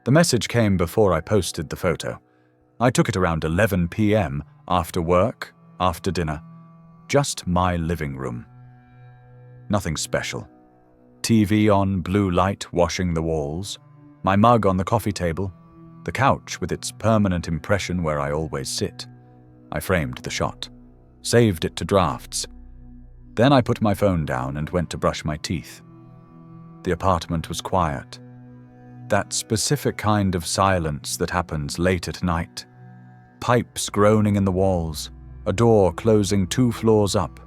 The message came before I posted the photo. I took it around 11 p.m, after work, after dinner. Just my living room. Nothing special. TV on, blue light washing the walls, my mug on the coffee table, the couch with its permanent impression where I always sit. I framed the shot, saved it to drafts. Then I put my phone down and went to brush my teeth. The apartment was quiet. That specific kind of silence that happens late at night. Pipes groaning in the walls, a door closing 2 floors up,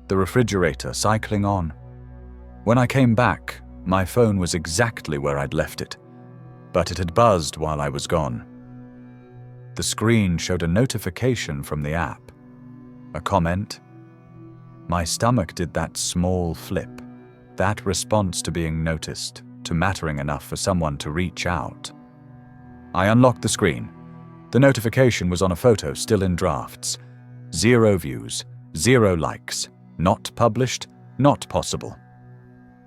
the refrigerator cycling on. When I came back, my phone was exactly where I'd left it, but it had buzzed while I was gone. The screen showed a notification from the app. A comment. My stomach did that small flip, that response to being noticed, to mattering enough for someone to reach out. I unlocked the screen. The notification was on a photo still in drafts. 0 views, 0 likes, not published, not possible.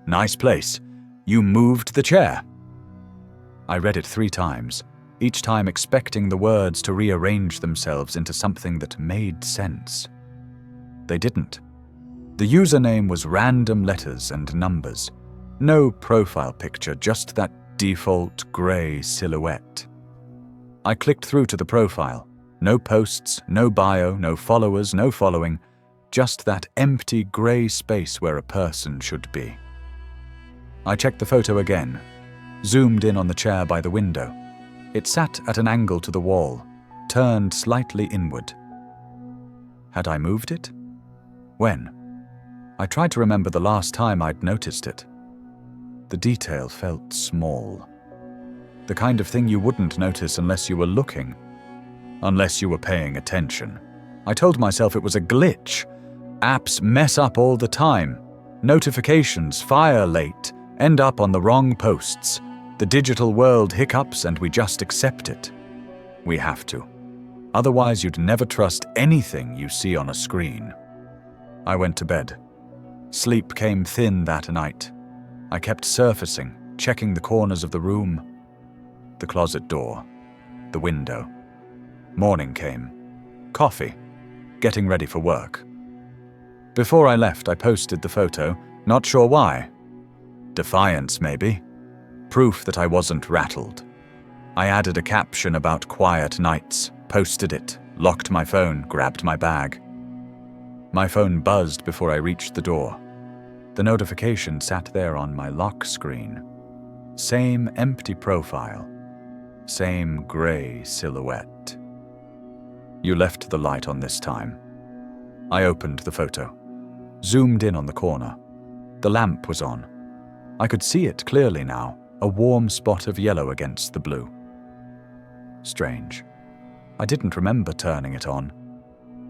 Nice place. You moved the chair. I read it 3 times, each time expecting the words to rearrange themselves into something that made sense. They didn't. The username was random letters and numbers. No profile picture, just that default grey silhouette. I clicked through to the profile. No posts, no bio, no followers, no following, just that empty grey space where a person should be. I checked the photo again, zoomed in on the chair by the window. It sat at an angle to the wall, turned slightly inward. Had I moved it? When? I tried to remember the last time I'd noticed it. The detail felt small. The kind of thing you wouldn't notice unless you were looking, unless you were paying attention. I told myself it was a glitch. Apps mess up all the time. Notifications fire late, end up on the wrong posts. The digital world hiccups and we just accept it. We have to. Otherwise you'd never trust anything you see on a screen. I went to bed. Sleep came thin that night. I kept surfacing, checking the corners of the room, the closet door, the window. Morning came. Coffee. Getting ready for work. Before I left, I posted the photo, not sure why. Defiance, maybe. Proof that I wasn't rattled. I added a caption about quiet nights, posted it, locked my phone, grabbed my bag. My phone buzzed before I reached the door. The notification sat there on my lock screen. Same empty profile. Same grey silhouette. You left the light on this time. I opened the photo. Zoomed in on the corner. The lamp was on. I could see it clearly now, a warm spot of yellow against the blue. Strange. I didn't remember turning it on.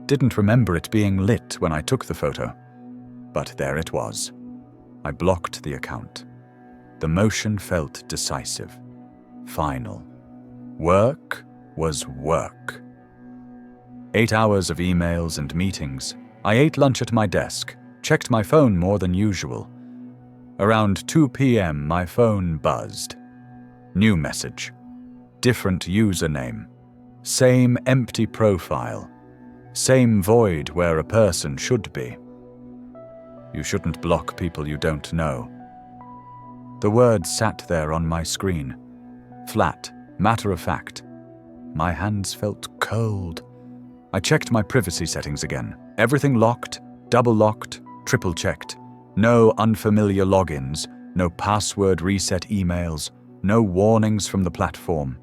Didn't remember it being lit when I took the photo. But there it was. I blocked the account. The motion felt decisive. Final. Work was work. 8 hours of emails and meetings. I ate lunch at my desk, checked my phone more than usual. Around 2 p.m. my phone buzzed. New message. Different username. Same empty profile. Same void where a person should be. You shouldn't block people you don't know. The words sat there on my screen. Flat, matter of fact. My hands felt cold. I checked my privacy settings again. Everything locked, double locked, triple checked. No unfamiliar logins, no password reset emails, no warnings from the platform.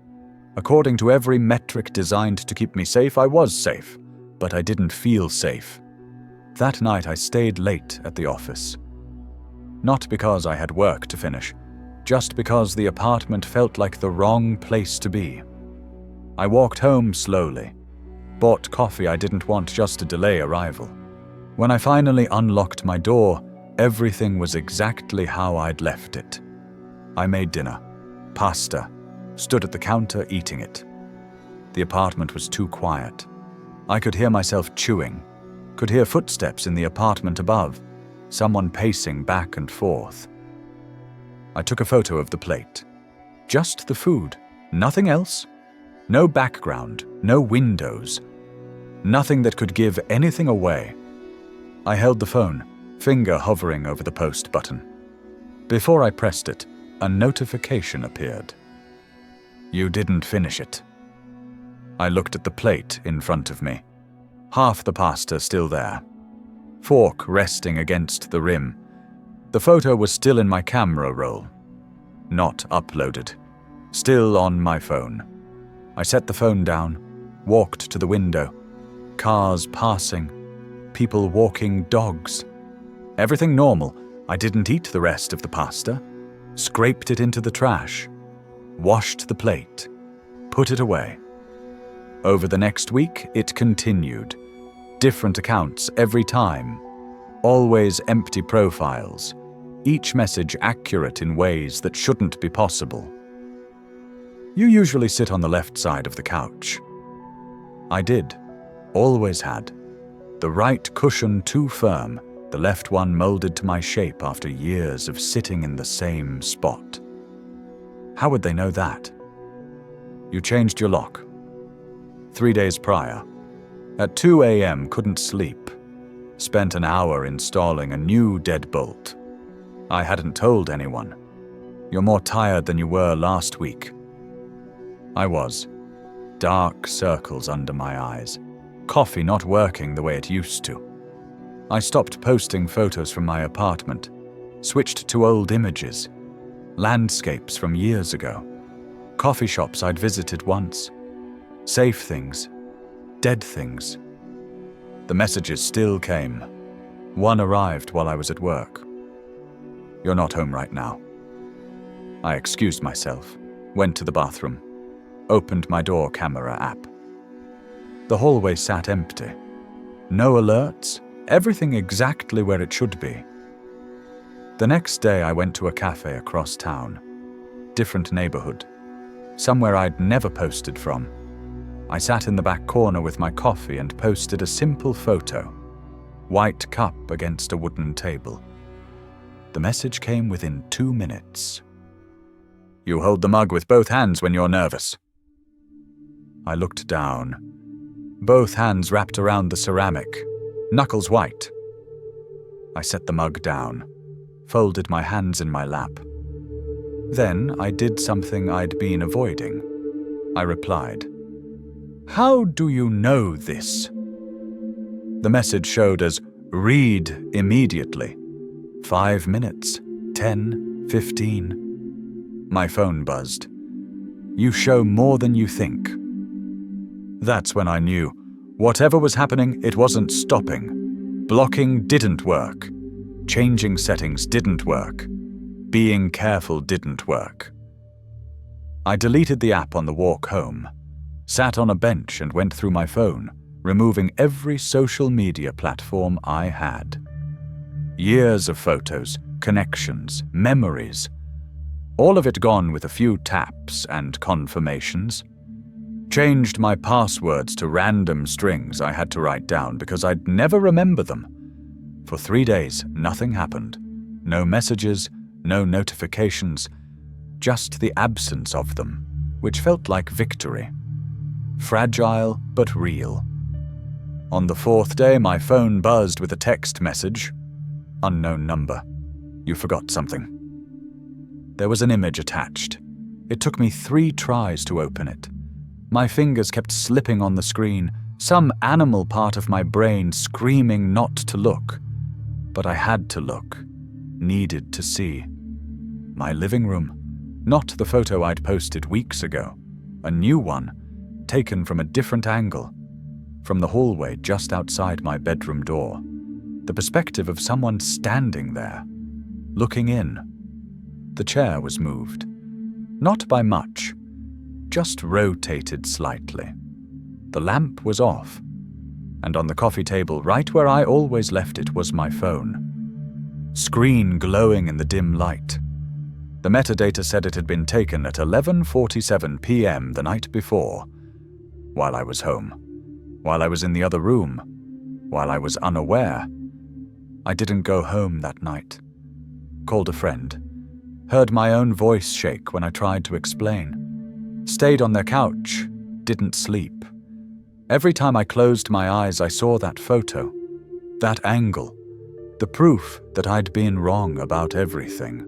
According to every metric designed to keep me safe, I was safe, but I didn't feel safe. That night I stayed late at the office. Not because I had work to finish, just because the apartment felt like the wrong place to be. I walked home slowly. Bought coffee I didn't want just to delay arrival. When I finally unlocked my door, everything was exactly how I'd left it. I made dinner. Pasta. Stood at the counter eating it. The apartment was too quiet. I could hear myself chewing. Could hear footsteps in the apartment above. Someone pacing back and forth. I took a photo of the plate. Just the food. Nothing else. No background, no windows. Nothing that could give anything away. I held the phone, finger hovering over the post button. Before I pressed it, a notification appeared. You didn't finish it. I looked at the plate in front of me. Half the pasta still there. Fork resting against the rim. The photo was still in my camera roll. Not uploaded. Still on my phone. I set the phone down, walked to the window. Cars passing. People walking dogs. Everything normal. I didn't eat the rest of the pasta. Scraped it into the trash. Washed the plate. Put it away. Over the next week, it continued. Different accounts every time. Always empty profiles. Each message accurate in ways that shouldn't be possible. You usually sit on the left side of the couch. I did. Always had. The right cushion too firm, the left one molded to my shape after years of sitting in the same spot. How would they know that? You changed your lock. 3 days prior. At 2 a.m. couldn't sleep. Spent an hour installing a new deadbolt. I hadn't told anyone. You're more tired than you were last week. I was. Dark circles under my eyes. Coffee not working the way it used to. I stopped posting photos from my apartment. Switched to old images. Landscapes from years ago. Coffee shops I'd visited once. Safe things. Dead things. The messages still came. One arrived while I was at work. You're not home right now. I excused myself, went to the bathroom, opened my door camera app. The hallway sat empty. No alerts, everything exactly where it should be. The next day I went to a cafe across town. Different neighborhood. Somewhere I'd never posted from. I sat in the back corner with my coffee and posted a simple photo. White cup against a wooden table. The message came within 2 minutes. You hold the mug with both hands when you're nervous. I looked down. Both hands wrapped around the ceramic, knuckles white. I set the mug down, folded my hands in my lap. Then I did something I'd been avoiding. I replied, How do you know this? The message showed as read immediately. 5 minutes, 10, 15. My phone buzzed. You show more than you think. That's when I knew. Whatever was happening, it wasn't stopping. Blocking didn't work. Changing settings didn't work. Being careful didn't work. I deleted the app on the walk home, sat on a bench and went through my phone, removing every social media platform I had. Years of photos, connections, memories. All of it gone with a few taps and confirmations. Changed my passwords to random strings I had to write down because I'd never remember them. For 3 days, nothing happened. No messages, no notifications, just the absence of them, which felt like victory. Fragile but real. On the 4th day, my phone buzzed with a text message. Unknown number. You forgot something. There was an image attached. It took me 3 tries to open it. My fingers kept slipping on the screen, some animal part of my brain screaming not to look. But I had to look, needed to see. My living room, not the photo I'd posted weeks ago. A new one, taken from a different angle, from the hallway just outside my bedroom door. The perspective of someone standing there, looking in. The chair was moved. Not by much, just rotated slightly. The lamp was off, and on the coffee table right where I always left it was my phone. Screen glowing in the dim light. The metadata said it had been taken at 11:47 p.m. the night before, while I was home, while I was in the other room, while I was unaware. I didn't go home that night. Called a friend. Heard my own voice shake when I tried to explain. Stayed on their couch, didn't sleep. Every time I closed my eyes, I saw that photo, that angle, the proof that I'd been wrong about everything.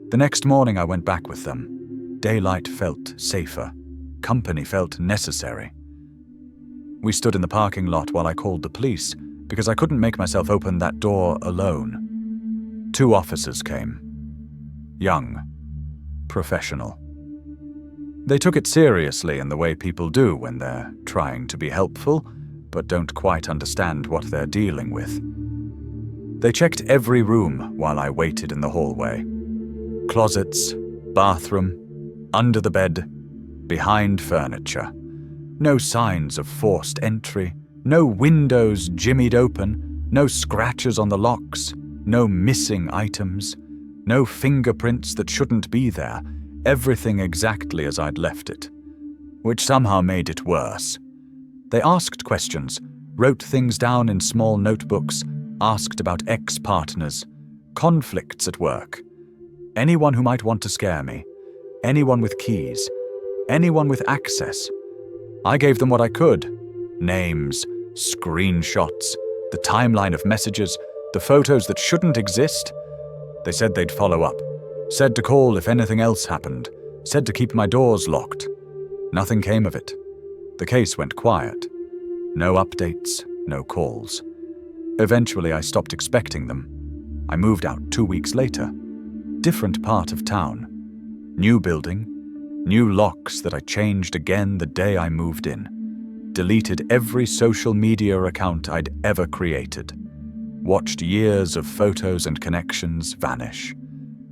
The next morning I went back with them. Daylight felt safer. Company felt necessary. We stood in the parking lot while I called the police because I couldn't make myself open that door alone. 2 officers came. Young. Professional. They took it seriously in the way people do when they're trying to be helpful, but don't quite understand what they're dealing with. They checked every room while I waited in the hallway. Closets, bathroom, under the bed, behind furniture. No signs of forced entry, no windows jimmied open, no scratches on the locks, no missing items, no fingerprints that shouldn't be there, everything exactly as I'd left it, which somehow made it worse. They asked questions, wrote things down in small notebooks, asked about ex-partners, conflicts at work, anyone who might want to scare me, anyone with keys, anyone with access. I gave them what I could. Names, screenshots, the timeline of messages, the photos that shouldn't exist. They said they'd follow up, said to call if anything else happened, said to keep my doors locked. Nothing came of it. The case went quiet. No updates, no calls. Eventually I stopped expecting them. I moved out 2 weeks later. Different part of town. New building. New locks that I changed again the day I moved in. Deleted every social media account I'd ever created. Watched years of photos and connections vanish.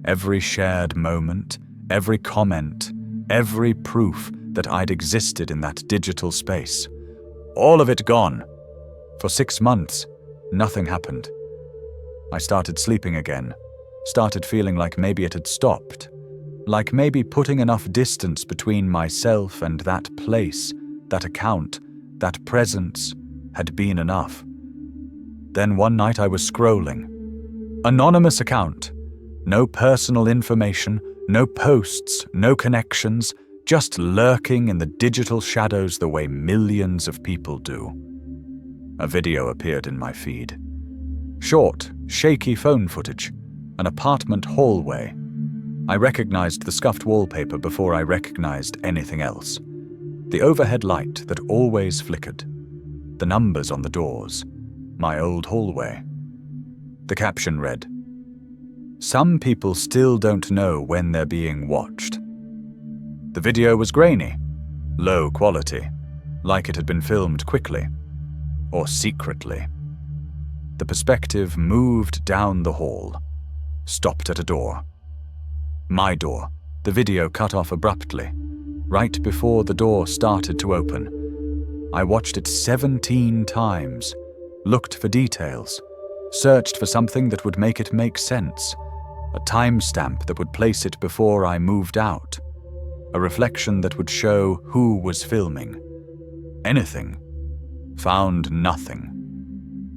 Every shared moment, every comment, every proof that I'd existed in that digital space. All of it gone. For 6 months, nothing happened. I started sleeping again. Started feeling like maybe it had stopped. Like maybe putting enough distance between myself and that place, that account, that presence had been enough. Then one night I was scrolling. Anonymous account. No personal information, no posts, no connections, just lurking in the digital shadows the way millions of people do. A video appeared in my feed. Short, shaky phone footage. An apartment hallway. I recognized the scuffed wallpaper before I recognized anything else. The overhead light that always flickered. The numbers on the doors. My old hallway. The caption read, "Some people still don't know when they're being watched." The video was grainy, low quality, like it had been filmed quickly, or secretly. The perspective moved down the hall, stopped at a door. My door. The video cut off abruptly, right before the door started to open. I watched it 17 times, looked for details, searched for something that would make it make sense, a timestamp that would place it before I moved out, a reflection that would show who was filming. Anything. Found nothing.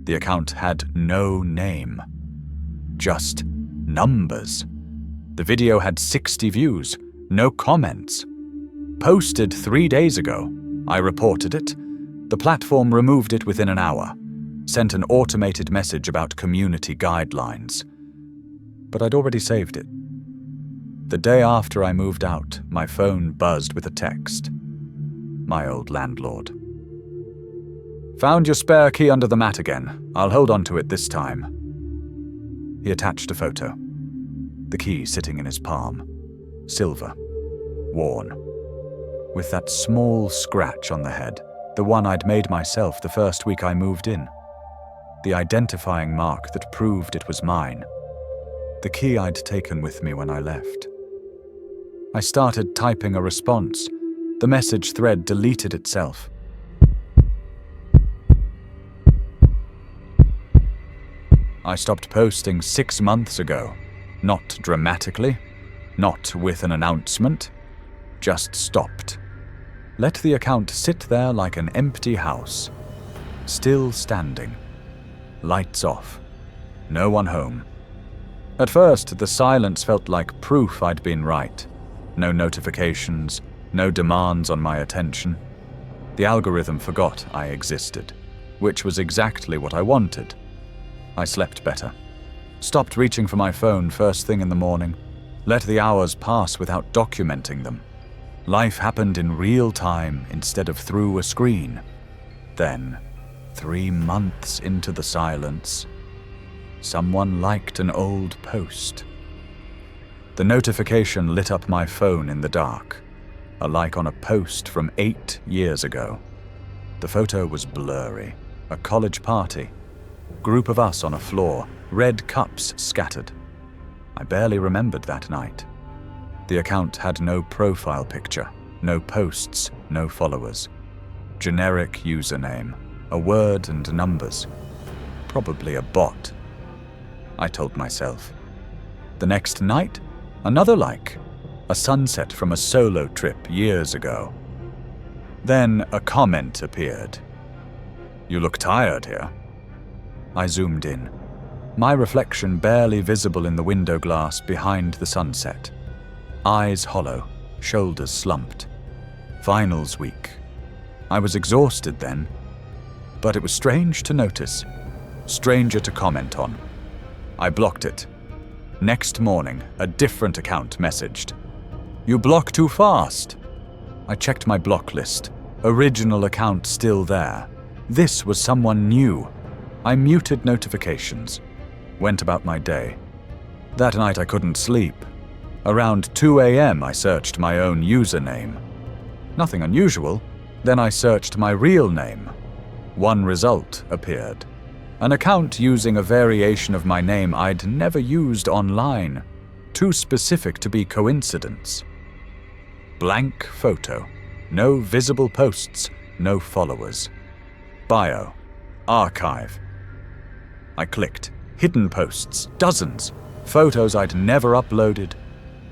The account had no name. Just numbers. The video had 60 views, no comments. Posted 3 days ago. I reported it. The platform removed it within an hour. Sent an automated message about community guidelines. But I'd already saved it. The day after I moved out, my phone buzzed with a text. My old landlord. "Found your spare key under the mat again. I'll hold on to it this time." He attached a photo. The key sitting in his palm. Silver. Worn. With that small scratch on the head, the one I'd made myself the first week I moved in. The identifying mark that proved it was mine. The key I'd taken with me when I left. I started typing a response. The message thread deleted itself. I stopped posting 6 months ago. Not dramatically, not with an announcement, just stopped. Let the account sit there like an empty house, still standing. Lights off. No one home. At first, the silence felt like proof I'd been right. No notifications, No demands on my attention. The algorithm forgot I existed, which was exactly what I wanted. I slept better. Stopped reaching for my phone first thing in the morning. Let the hours pass without documenting them. Life happened in real time instead of through a screen. Then, 3 months into the silence, someone liked an old post. The notification lit up my phone in the dark. A like on a post from 8 years ago. The photo was blurry. A college party. Group of us on a floor, red cups scattered. I barely remembered that night. The account had no profile picture, no posts, no followers. Generic username, a word and numbers. Probably a bot. I told myself. The next night, another like. A sunset from a solo trip years ago. Then a comment appeared. "You look tired here." I zoomed in. My reflection barely visible in the window glass behind the sunset. Eyes hollow, shoulders slumped. Finals week. I was exhausted then, but it was strange to notice. Stranger to comment on. I blocked it. Next morning, a different account messaged. "You block too fast." I checked my block list. Original account still there. This was someone new. I muted notifications. Went about my day. That night I couldn't sleep. Around 2 a.m. I searched my own username. Nothing unusual. Then I searched my real name. One result appeared. An account using a variation of my name I'd never used online. Too specific to be coincidence. Blank photo. No visible posts. No followers. Bio. Archive. I clicked. Hidden posts. Dozens. Photos I'd never uploaded.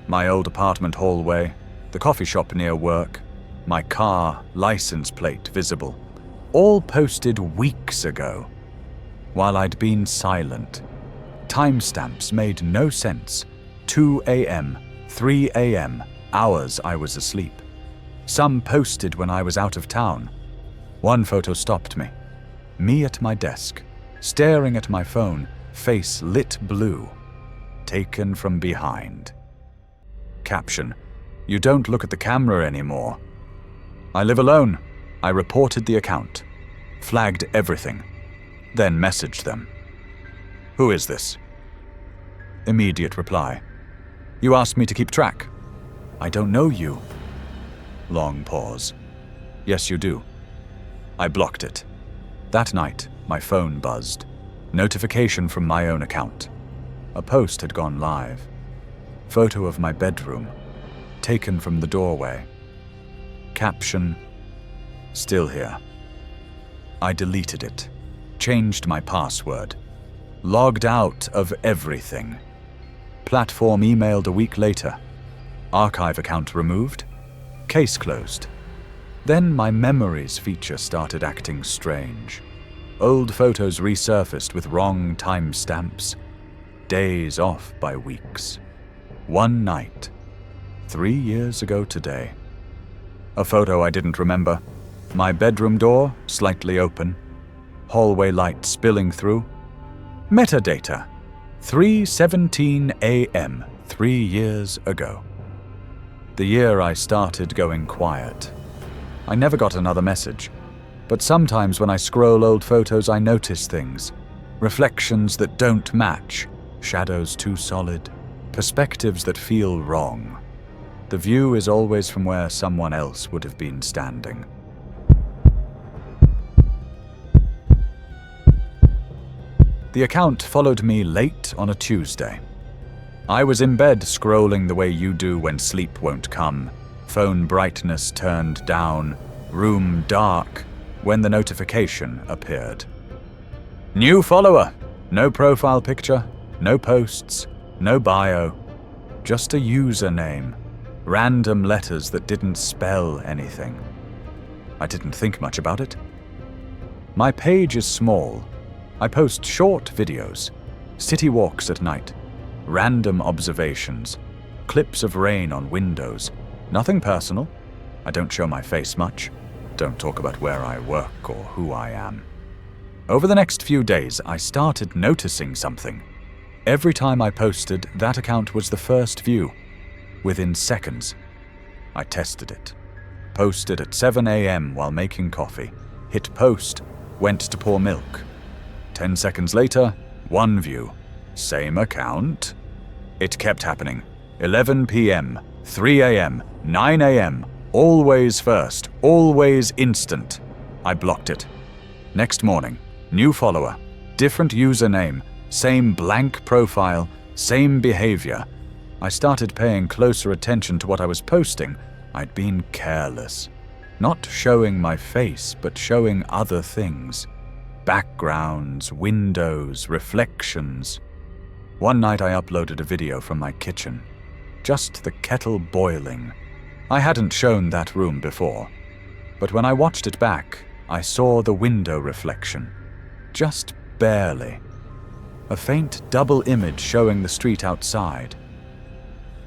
My old apartment hallway. The coffee shop near work. My car license plate visible. All posted weeks ago. While I'd been silent. Timestamps made no sense. 2 a.m., 3 a.m., hours I was asleep. Some posted when I was out of town. One photo stopped me. Me at my desk, staring at my phone, face lit blue. Taken from behind. Caption: "You don't look at the camera anymore." I live alone. I reported the account. Flagged everything. Then messaged them. "Who is this?" Immediate reply. "You asked me to keep track." "I don't know you." Long pause. "Yes, you do." I blocked it. That night, my phone buzzed. Notification from my own account. A post had gone live. Photo of my bedroom. Taken from the doorway. Caption: "Still here." I deleted it. Changed my password. Logged out of everything. Platform emailed a week later. Archive account removed. Case closed. Then my memories feature started acting strange. Old photos resurfaced with wrong timestamps. Days off by weeks. One night. 3 years ago today. A photo I didn't remember. My bedroom door slightly open. Hallway light spilling through. Metadata. 3:17 a.m. 3 years ago. The year I started going quiet. I never got another message. But sometimes when I scroll old photos I notice things. Reflections that don't match. Shadows too solid. Perspectives that feel wrong. The view is always from where someone else would have been standing. The account followed me late on a Tuesday. I was in bed scrolling the way you do when sleep won't come. Phone brightness turned down, room dark, when the notification appeared. New follower. No profile picture, no posts, no bio. Just a username. Random letters that didn't spell anything. I didn't think much about it. My page is small. I post short videos, city walks at night, random observations, clips of rain on windows, nothing personal, I don't show my face much, don't talk about where I work or who I am. Over the next few days, I started noticing something. Every time I posted, that account was the first view, within seconds. I tested it. Posted at 7 a.m. while making coffee. Hit post, went to pour milk. 10 seconds later, 1 view. Same account. It kept happening. 11 p.m., 3 a.m., 9 a.m., always first, always instant. I blocked it. Next morning, new follower, different username, same blank profile, same behavior. I started paying closer attention to what I was posting. I'd been careless. Not showing my face, but showing other things. Backgrounds, windows, reflections. One night I uploaded a video from my kitchen. Just the kettle boiling. I hadn't shown that room before. But when I watched it back, I saw the window reflection. Just barely. A faint double image showing the street outside.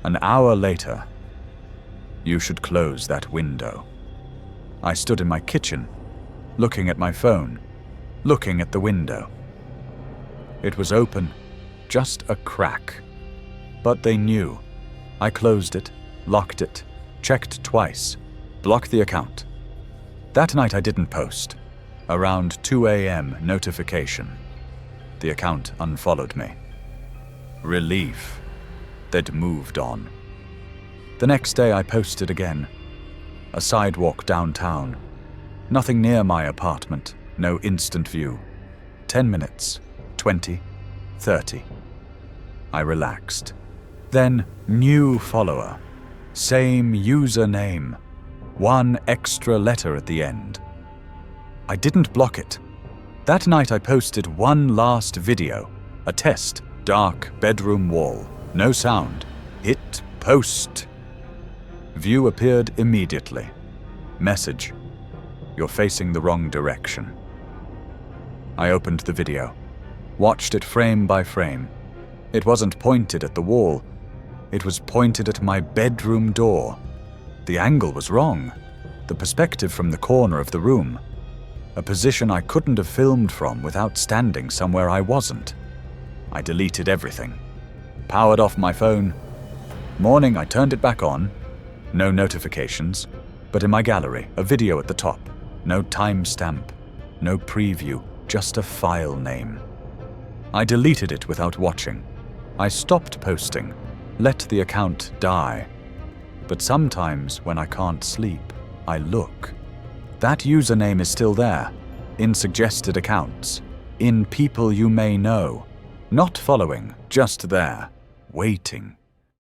An hour later, you should close that window. I stood in my kitchen, looking at my phone, looking at the window. It was open, just a crack. But they knew. I closed it, locked it, checked twice, blocked the account. That night I didn't post. Around 2 a.m. notification. The account unfollowed me. Relief. They'd moved on. The next day I posted again. A sidewalk downtown. Nothing near my apartment, no instant view. 10 minutes, 20, 30. I relaxed. Then, new follower. Same username. 1 extra letter at the end. I didn't block it. That night I posted one last video. A test. Dark bedroom wall. No sound. Hit post. View appeared immediately. Message. You're facing the wrong direction. I opened the video. Watched it frame by frame. It wasn't pointed at the wall. It was pointed at my bedroom door. The angle was wrong. The perspective from the corner of the room. A position I couldn't have filmed from without standing somewhere I wasn't. I deleted everything. Powered off my phone. Morning I turned it back on. No notifications, but in my gallery, a video at the top. No timestamp, no preview, just a file name. I deleted it without watching. I stopped posting, let the account die. But sometimes when I can't sleep, I look. That username is still there, in suggested accounts, in people you may know. Not following, just there, waiting.